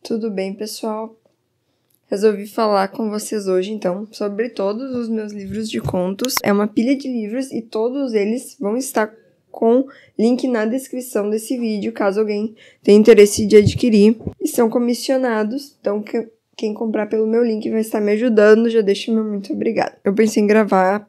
Tudo bem, pessoal? Resolvi falar com vocês hoje, então, sobre todos os meus livros de contos. É uma pilha de livros e todos eles vão estar com link na descrição desse vídeo, caso alguém tenha interesse de adquirir. E são comissionados, então quem comprar pelo meu link vai estar me ajudando. Já deixo meu muito obrigada. Eu pensei em gravar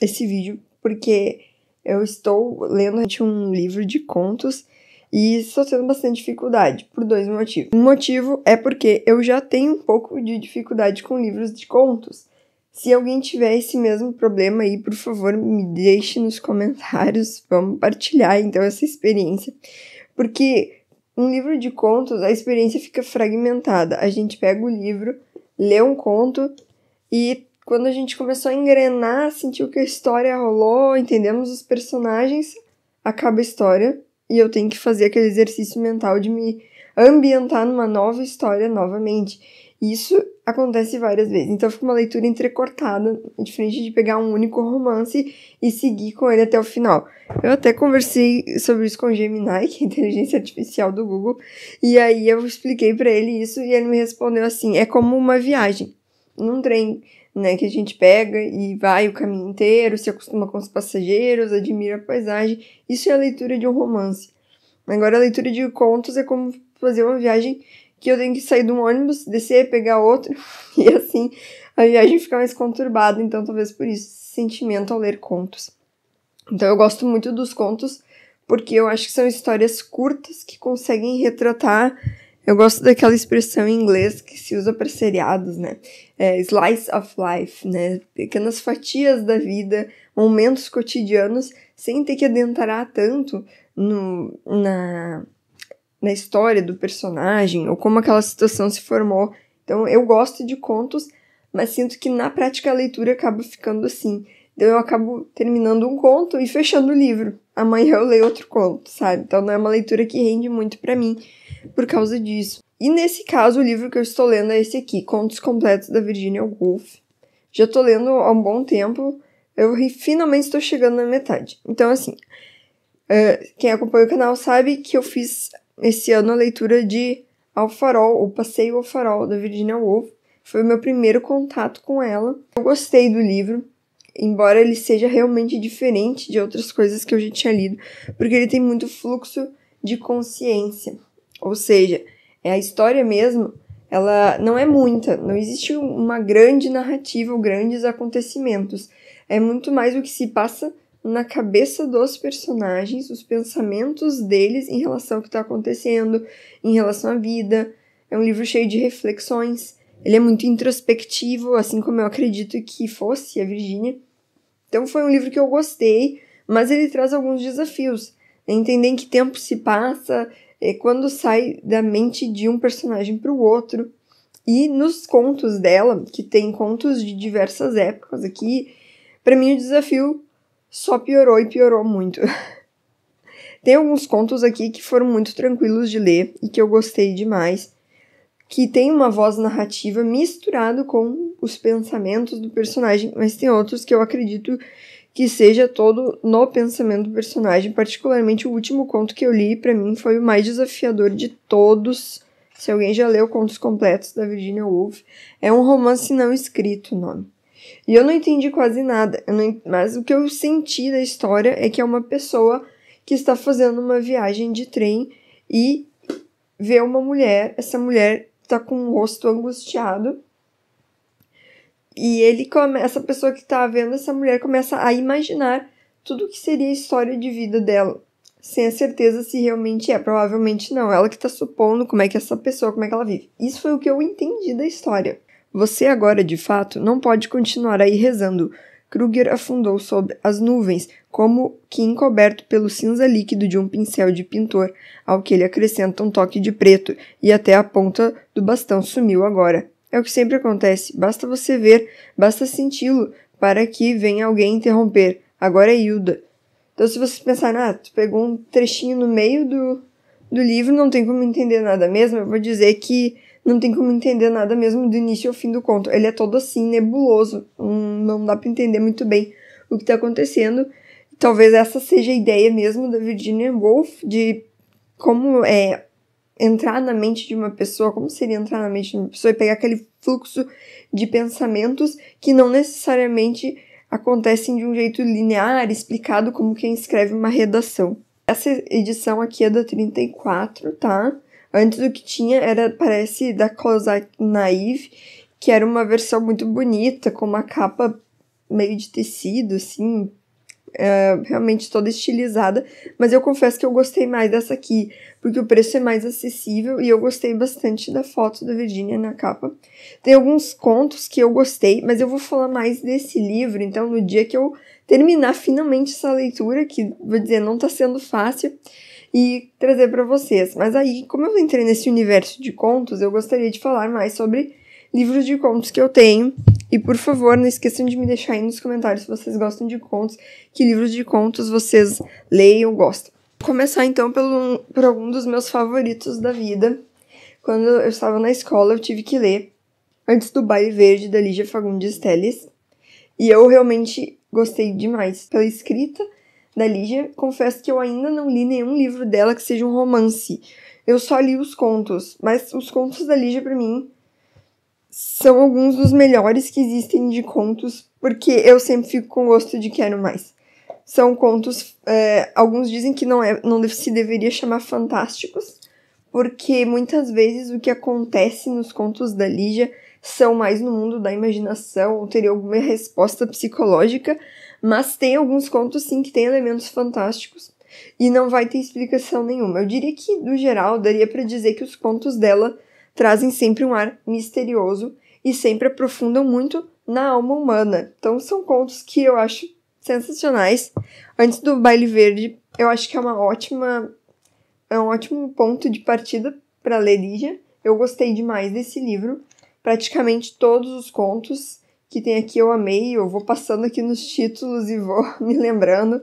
esse vídeo porque eu estou lendo um livro de contos e estou tendo bastante dificuldade, por dois motivos. Um motivo é porque eu já tenho um pouco de dificuldade com livros de contos. Se alguém tiver esse mesmo problema aí, por favor, me deixe nos comentários. Vamos partilhar, então, essa experiência. Porque um livro de contos, a experiência fica fragmentada. A gente pega o livro, lê um conto e quando a gente começou a engrenar, sentiu que a história rolou, entendemos os personagens, acaba a história. E eu tenho que fazer aquele exercício mental de me ambientar numa nova história novamente. E isso acontece várias vezes. Então fica uma leitura entrecortada, diferente de pegar um único romance e seguir com ele até o final. Eu até conversei sobre isso com o Gemini, que é a inteligência artificial do Google, e aí eu expliquei pra ele isso e ele me respondeu assim, é como uma viagem num trem, né, que a gente pega e vai o caminho inteiro, se acostuma com os passageiros, admira a paisagem. Isso é a leitura de um romance. Agora, a leitura de contos é como fazer uma viagem que eu tenho que sair de um ônibus, descer, pegar outro, e assim a viagem fica mais conturbada. Então, talvez por isso, esse sentimento ao ler contos. Então, eu gosto muito dos contos, porque eu acho que são histórias curtas que conseguem retratar. Eu gosto daquela expressão em inglês que se usa para seriados, né? Slice of life, né? Pequenas fatias da vida, momentos cotidianos, sem ter que adentrar tanto na história do personagem ou como aquela situação se formou. Então, eu gosto de contos, mas sinto que na prática a leitura acaba ficando assim. Então, eu acabo terminando um conto e fechando o livro. Amanhã eu leio outro conto, sabe? Então, não é uma leitura que rende muito pra mim por causa disso. E nesse caso, o livro que eu estou lendo é esse aqui, Contos Completos, da Virginia Woolf. Já estou lendo há um bom tempo, eu finalmente estou chegando na metade. Então, assim, quem acompanha o canal sabe que eu fiz esse ano a leitura de Ao Farol, o Passeio ao Farol, da Virginia Woolf. Foi o meu primeiro contato com ela. Eu gostei do livro, embora ele seja realmente diferente de outras coisas que eu já tinha lido, porque ele tem muito fluxo de consciência. Ou seja, a história mesmo, ela não é muita, não existe uma grande narrativa ou grandes acontecimentos. É muito mais o que se passa na cabeça dos personagens, os pensamentos deles em relação ao que está acontecendo, em relação à vida. É um livro cheio de reflexões. Ele é muito introspectivo, assim como eu acredito que fosse a Virginia. Então foi um livro que eu gostei, mas ele traz alguns desafios. Entender em que tempo se passa, quando sai da mente de um personagem para o outro. E nos contos dela, que tem contos de diversas épocas aqui, para mim o desafio só piorou e piorou muito. Tem alguns contos aqui que foram muito tranquilos de ler e que eu gostei demais, que tem uma voz narrativa misturado com os pensamentos do personagem, mas tem outros que eu acredito que seja todo no pensamento do personagem. Particularmente o último conto que eu li, pra mim, foi o mais desafiador de todos. Se alguém já leu Contos Completos, da Virginia Woolf, é um romance não escrito o nome. E eu não entendi quase nada, mas o que eu senti da história é que é uma pessoa que está fazendo uma viagem de trem e vê uma mulher, essa mulher está com o rosto angustiado, e essa pessoa que está vendo essa mulher começa a imaginar tudo o que seria a história de vida dela, sem a certeza se realmente é. Provavelmente não, ela que está supondo como é que essa pessoa, como é que ela vive. Isso foi o que eu entendi da história. Você agora, de fato, não pode continuar aí rezando. Kruger afundou sob as nuvens, como que encoberto pelo cinza líquido de um pincel de pintor, ao que ele acrescenta um toque de preto, e até a ponta do bastão sumiu agora. É o que sempre acontece, basta você ver, basta senti-lo, para que venha alguém interromper. Agora é Hilda. Então, se você pensar, tu pegou um trechinho no meio do livro, não tem como entender nada mesmo, eu vou dizer que não tem como entender nada mesmo do início ao fim do conto. Ele é todo assim, nebuloso. Não dá pra entender muito bem o que tá acontecendo. Talvez essa seja a ideia mesmo da Virginia Woolf, de como entrar na mente de uma pessoa, como seria entrar na mente de uma pessoa e pegar aquele fluxo de pensamentos que não necessariamente acontecem de um jeito linear, explicado como quem escreve uma redação. Essa edição aqui é da 34, tá? Antes do que tinha parece da Cossack Naive, que era uma versão muito bonita, com uma capa meio de tecido, assim, realmente toda estilizada, mas eu confesso que eu gostei mais dessa aqui, porque o preço é mais acessível e eu gostei bastante da foto da Virginia na capa. Tem alguns contos que eu gostei, mas eu vou falar mais desse livro, então no dia que eu terminar finalmente essa leitura, que vou dizer, não tá sendo fácil, e trazer para vocês. Mas aí, como eu entrei nesse universo de contos, eu gostaria de falar mais sobre livros de contos que eu tenho. E, por favor, não esqueçam de me deixar aí nos comentários se vocês gostam de contos, que livros de contos vocês leem ou gostam. Vou começar, então, por algum dos meus favoritos da vida. Quando eu estava na escola, eu tive que ler Antes do Baile Verde, da Lígia Fagundes Telles. E eu realmente gostei demais pela escrita da Lígia. Confesso que eu ainda não li nenhum livro dela que seja um romance. Eu só li os contos, mas os contos da Lígia, pra mim, são alguns dos melhores que existem de contos, porque eu sempre fico com gosto de quero mais. São contos, alguns dizem que não se deveria chamar fantásticos, porque muitas vezes o que acontece nos contos da Lígia são mais no mundo da imaginação, ou teria alguma resposta psicológica, mas tem alguns contos sim que tem elementos fantásticos e não vai ter explicação nenhuma. Eu diria que, no geral, daria para dizer que os contos dela trazem sempre um ar misterioso e sempre aprofundam muito na alma humana. Então são contos que eu acho sensacionais. Antes do Baile Verde, eu acho que é um ótimo ponto de partida para ler Lígia. Eu gostei demais desse livro. Praticamente todos os contos que tem aqui eu amei. Eu vou passando aqui nos títulos e vou me lembrando.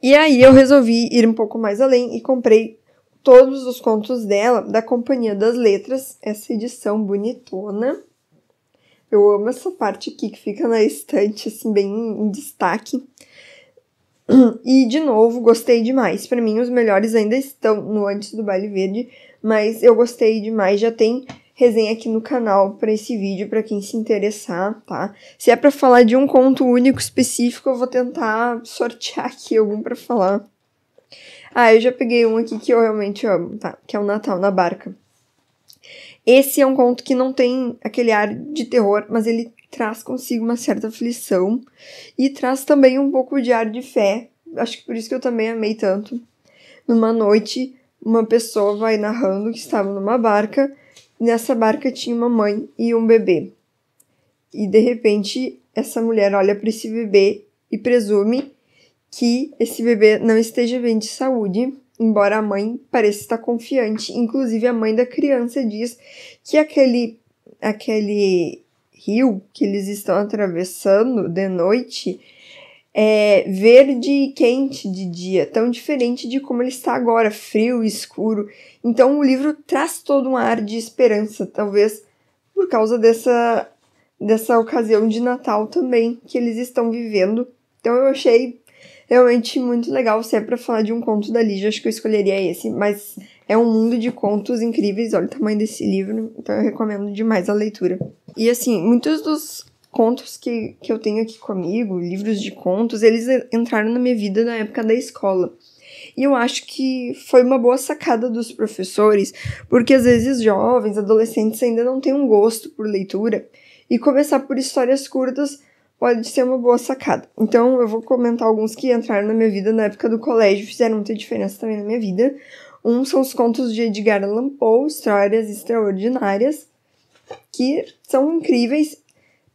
E aí eu resolvi ir um pouco mais além e comprei todos os contos dela, da Companhia das Letras, essa edição bonitona. Eu amo essa parte aqui que fica na estante, assim, bem em destaque. E, de novo, gostei demais. Pra mim, os melhores ainda estão no Antes do Baile Verde, mas eu gostei demais. Já tem resenha aqui no canal pra esse vídeo, pra quem se interessar, tá? Se é pra falar de um conto único específico, eu vou tentar sortear aqui algum pra falar. Eu já peguei um aqui que eu realmente amo, tá? Que é o Natal na Barca. Esse é um conto que não tem aquele ar de terror, mas ele traz consigo uma certa aflição e traz também um pouco de ar de fé. Acho que por isso que eu também amei tanto. Numa noite, uma pessoa vai narrando que estava numa barca. Nessa barca tinha uma mãe e um bebê. E, de repente, essa mulher olha para esse bebê e presume que esse bebê não esteja bem de saúde, embora a mãe pareça estar confiante. Inclusive, a mãe da criança diz que aquele rio que eles estão atravessando de noite é verde e quente de dia, tão diferente de como ele está agora, frio e escuro. Então, o livro traz todo um ar de esperança, talvez por causa dessa ocasião de Natal também que eles estão vivendo. Então, eu achei realmente muito legal. Se é pra falar de um conto da Lígia, acho que eu escolheria esse, mas é um mundo de contos incríveis. Olha o tamanho desse livro, então eu recomendo demais a leitura. E assim, muitos dos contos que eu tenho aqui comigo, livros de contos, eles entraram na minha vida na época da escola. E eu acho que foi uma boa sacada dos professores, porque às vezes jovens, adolescentes ainda não têm um gosto por leitura, e começar por histórias curtas pode ser uma boa sacada. Então, eu vou comentar alguns que entraram na minha vida na época do colégio, fizeram muita diferença também na minha vida. Um são os contos de Edgar Allan Poe, Histórias Extraordinárias, que são incríveis.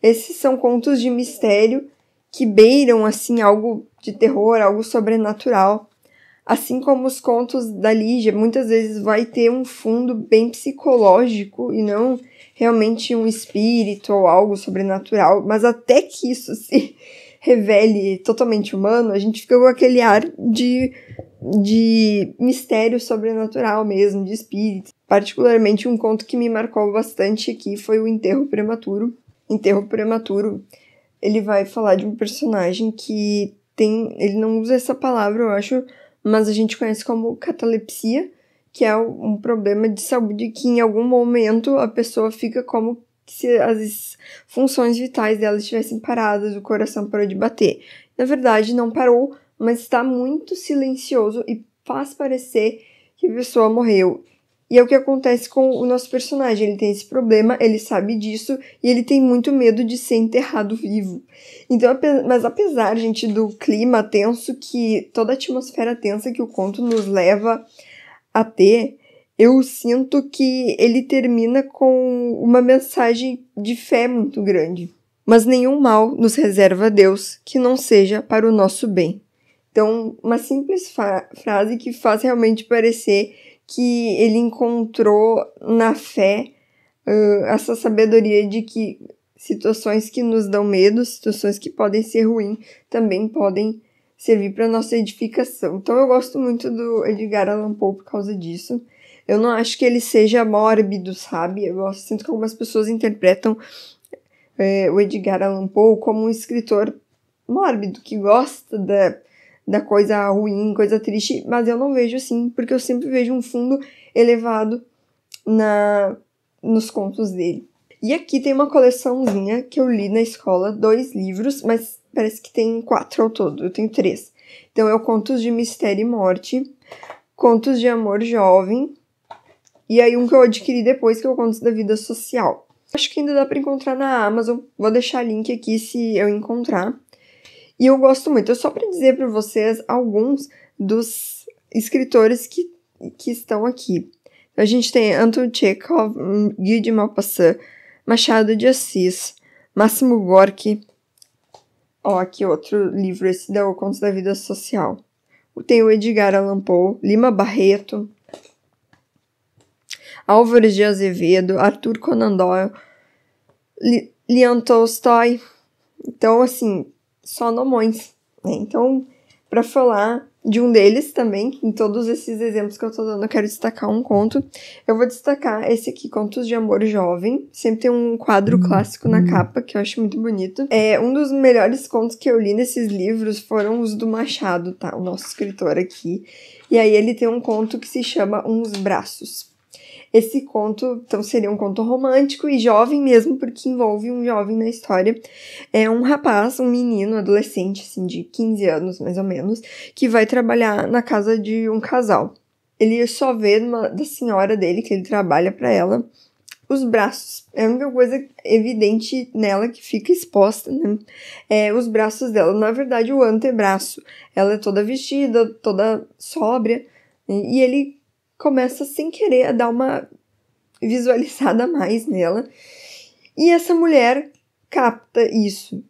Esses são contos de mistério que beiram, assim, algo de terror, algo sobrenatural. Assim como os contos da Lígia, muitas vezes vai ter um fundo bem psicológico e não realmente um espírito ou algo sobrenatural, mas até que isso se revele totalmente humano, a gente fica com aquele ar de mistério sobrenatural mesmo, de espírito. Particularmente um conto que me marcou bastante aqui foi o Enterro Prematuro. Enterro Prematuro, ele vai falar de um personagem que ele não usa essa palavra, eu acho, mas a gente conhece como catalepsia, que é um problema de saúde que em algum momento a pessoa fica como se as funções vitais dela estivessem paradas, o coração parou de bater. Na verdade, não parou, mas está muito silencioso e faz parecer que a pessoa morreu. E é o que acontece com o nosso personagem. Ele tem esse problema, ele sabe disso e ele tem muito medo de ser enterrado vivo. Então, mas apesar, gente, do clima tenso, que toda a atmosfera tensa que o conto nos leva a ter, eu sinto que ele termina com uma mensagem de fé muito grande. Mas nenhum mal nos reserva Deus que não seja para o nosso bem. Então, uma simples frase que faz realmente parecer que ele encontrou na fé essa sabedoria de que situações que nos dão medo, situações que podem ser ruins, também podem servir para nossa edificação. Então, eu gosto muito do Edgar Allan Poe por causa disso. Eu não acho que ele seja mórbido, sabe? Sinto que algumas pessoas interpretam o Edgar Allan Poe como um escritor mórbido, que gosta da coisa ruim, coisa triste, mas eu não vejo assim, porque eu sempre vejo um fundo elevado nos contos dele. E aqui tem uma coleçãozinha que eu li na escola, 2 livros, mas parece que tem 4 ao todo, eu tenho 3. Então é o Contos de Mistério e Morte, Contos de Amor Jovem, e aí um que eu adquiri depois, que é o Contos da Vida Social. Acho que ainda dá para encontrar na Amazon, vou deixar link aqui se eu encontrar. E eu gosto muito, só para dizer para vocês alguns dos escritores que estão aqui. A gente tem Anton Chekhov, Guy de Maupassant, Machado de Assis, Máximo Gorki. Aqui outro livro, esse da O Contos da Vida Social. Tem o Edgar Allan Poe, Lima Barreto, Álvares de Azevedo, Arthur Conan Doyle, Leon Tolstói. Então, assim, só nomões, né? Então, para falar de um deles também, em todos esses exemplos que eu tô dando, eu quero destacar um conto. Eu vou destacar esse aqui, Contos de Amor Jovem. Sempre tem um quadro clássico na capa, que eu acho muito bonito. Um dos melhores contos que eu li nesses livros foram os do Machado, tá? O nosso escritor aqui. E aí ele tem um conto que se chama Uns Braços. Esse conto, então, seria um conto romântico e jovem mesmo, porque envolve um jovem na história. É um rapaz, um menino, adolescente, assim, de 15 anos, mais ou menos, que vai trabalhar na casa de um casal. Ele só vê da senhora dele, que ele trabalha para ela, os braços. É a única coisa evidente nela que fica exposta, né? Os braços dela. Na verdade, o antebraço. Ela é toda vestida, toda sóbria, e ele começa sem querer a dar uma visualizada a mais nela. E essa mulher capta isso.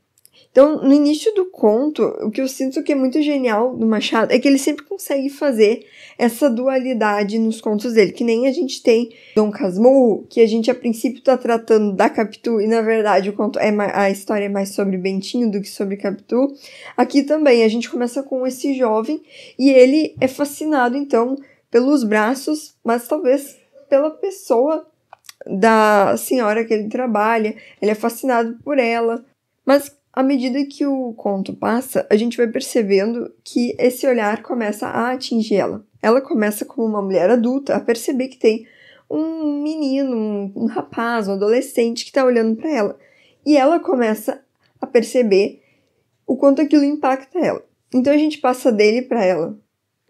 Então, no início do conto, o que eu sinto que é muito genial do Machado é que ele sempre consegue fazer essa dualidade nos contos dele, que nem a gente tem Dom Casmurro, que a gente a princípio tá tratando da Capitu, e na verdade a história é mais sobre Bentinho do que sobre Capitu. Aqui também a gente começa com esse jovem e ele é fascinado então pelos braços, mas talvez pela pessoa da senhora que ele trabalha. Ele é fascinado por ela, mas à medida que o conto passa, a gente vai percebendo que esse olhar começa a atingir ela. Ela começa como uma mulher adulta a perceber que tem um menino, um rapaz, um adolescente que está olhando para ela. E ela começa a perceber o quanto aquilo impacta ela. Então a gente passa dele para ela.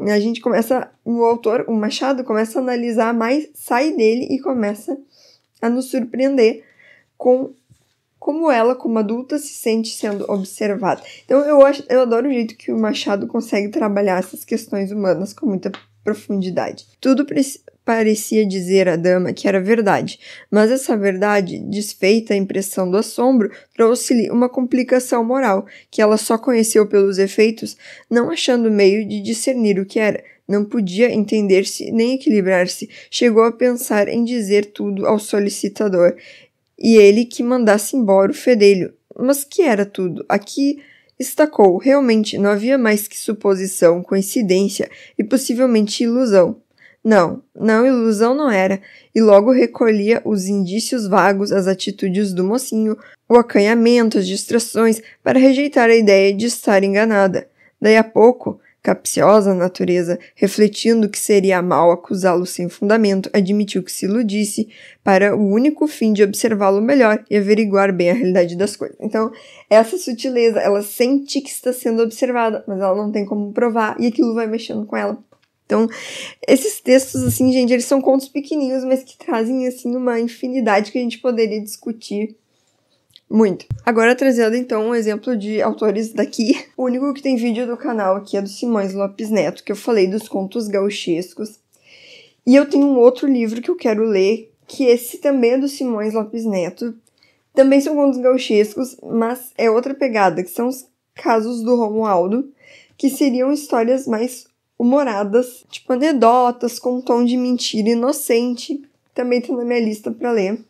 A gente começa, o Machado começa a analisar mais, sai dele e começa a nos surpreender com como ela, como adulta, se sente sendo observada. Então eu adoro o jeito que o Machado consegue trabalhar essas questões humanas com muita profundidade. Tudo parecia dizer à dama que era verdade, mas essa verdade, desfeita a impressão do assombro, trouxe-lhe uma complicação moral, que ela só conheceu pelos efeitos, não achando meio de discernir o que era. Não podia entender-se nem equilibrar-se. Chegou a pensar em dizer tudo ao solicitador, e ele que mandasse embora o fedelho. Mas que era tudo? Aqui estacou. Realmente não havia mais que suposição, coincidência e possivelmente ilusão. Não, ilusão não era, e logo recolhia os indícios vagos, as atitudes do mocinho, o acanhamento, as distrações, para rejeitar a ideia de estar enganada. Daí a pouco, capciosa natureza, refletindo que seria mal acusá-lo sem fundamento, admitiu que se iludisse para o único fim de observá-lo melhor e averiguar bem a realidade das coisas. Então, essa sutileza, ela sente que está sendo observada, mas ela não tem como provar, e aquilo vai mexendo com ela. Então, esses textos, assim, gente, eles são contos pequenininhos, mas que trazem, assim, uma infinidade que a gente poderia discutir muito. Agora, trazendo, então, um exemplo de autores daqui. O único que tem vídeo do canal aqui é do Simões Lopes Neto, que eu falei dos contos gauchescos. E eu tenho um outro livro que eu quero ler, que esse também é do Simões Lopes Neto. Também são contos gauchescos, mas é outra pegada, que são os casos do Romualdo, que seriam histórias mais humoradas, tipo anedotas com um tom de mentira inocente. Também tá na minha lista para ler.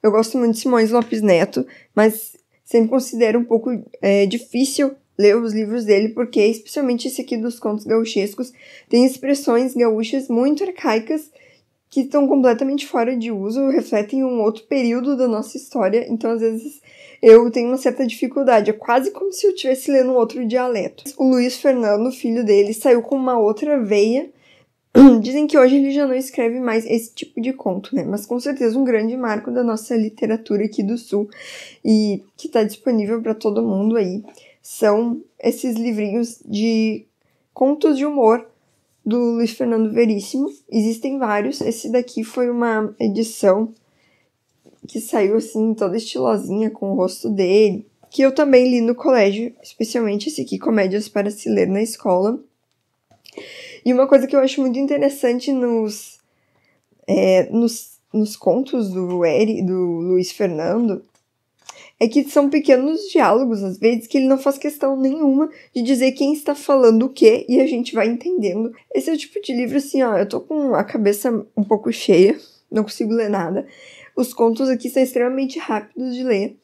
Eu gosto muito de Simões Lopes Neto, mas sempre considero um pouco difícil ler os livros dele, porque, especialmente esse aqui dos contos gauchescos, tem expressões gaúchas muito arcaicas que estão completamente fora de uso, refletem um outro período da nossa história, então às vezes eu tenho uma certa dificuldade, é quase como se eu estivesse lendo um outro dialeto. O Luiz Fernando, filho dele, saiu com uma outra veia. Dizem que hoje ele já não escreve mais esse tipo de conto, né? Mas com certeza um grande marco da nossa literatura aqui do Sul e que está disponível para todo mundo aí. São esses livrinhos de contos de humor do Luiz Fernando Veríssimo. Existem vários. Esse daqui foi uma edição que saiu assim, toda estilosinha, com o rosto dele, que eu também li no colégio, especialmente esse aqui, Comédias para se ler na escola. E uma coisa que eu acho muito interessante nos contos do Luiz Fernando é que são pequenos diálogos, às vezes, que ele não faz questão nenhuma de dizer quem está falando o quê, e a gente vai entendendo. Esse é o tipo de livro, assim, ó, eu tô com a cabeça um pouco cheia, não consigo ler nada. Os contos aqui são extremamente rápidos de ler,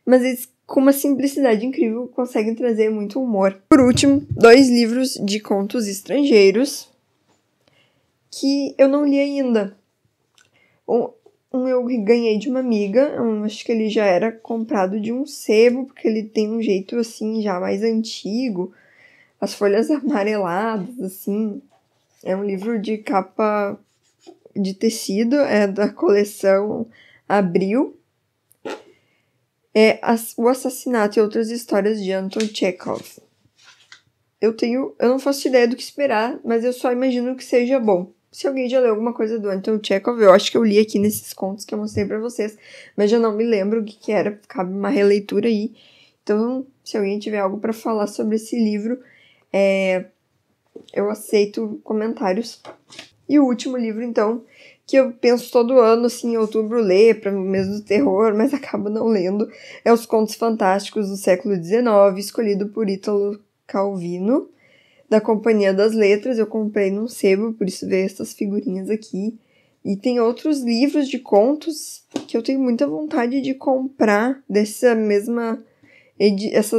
mas eles, com uma simplicidade incrível, conseguem trazer muito humor. Por último, 2 livros de contos estrangeiros que eu não li ainda. Um eu ganhei de uma amiga, acho que ele já era comprado de um sebo, porque ele tem um jeito, assim, já mais antigo, as folhas amareladas, assim. É um livro de capa de tecido, é da coleção Abril. É O Assassinato e Outras Histórias de Anton Chekhov. Eu não faço ideia do que esperar, mas eu só imagino que seja bom. Se alguém já leu alguma coisa do Anton Chekhov, eu acho que eu li aqui nesses contos que eu mostrei pra vocês, mas já não me lembro o que era, cabe uma releitura aí. Então, se alguém tiver algo pra falar sobre esse livro, eu aceito comentários. E o último livro, então, que eu penso todo ano, assim, em outubro, ler para o mês do terror, mas acabo não lendo, é Os Contos Fantásticos do Século XIX, escolhido por Ítalo Calvino, da Companhia das Letras. Eu comprei num sebo, por isso veio essas figurinhas aqui. E tem outros livros de contos que eu tenho muita vontade de comprar essas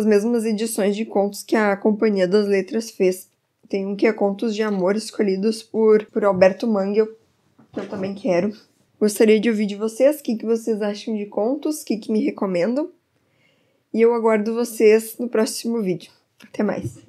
mesmas edições de contos que a Companhia das Letras fez. Tem um que é Contos de Amor, escolhidos por Alberto Mangel, que eu também quero. Gostaria de ouvir de vocês o que vocês acham de contos, o que me recomendam. E eu aguardo vocês no próximo vídeo. Até mais!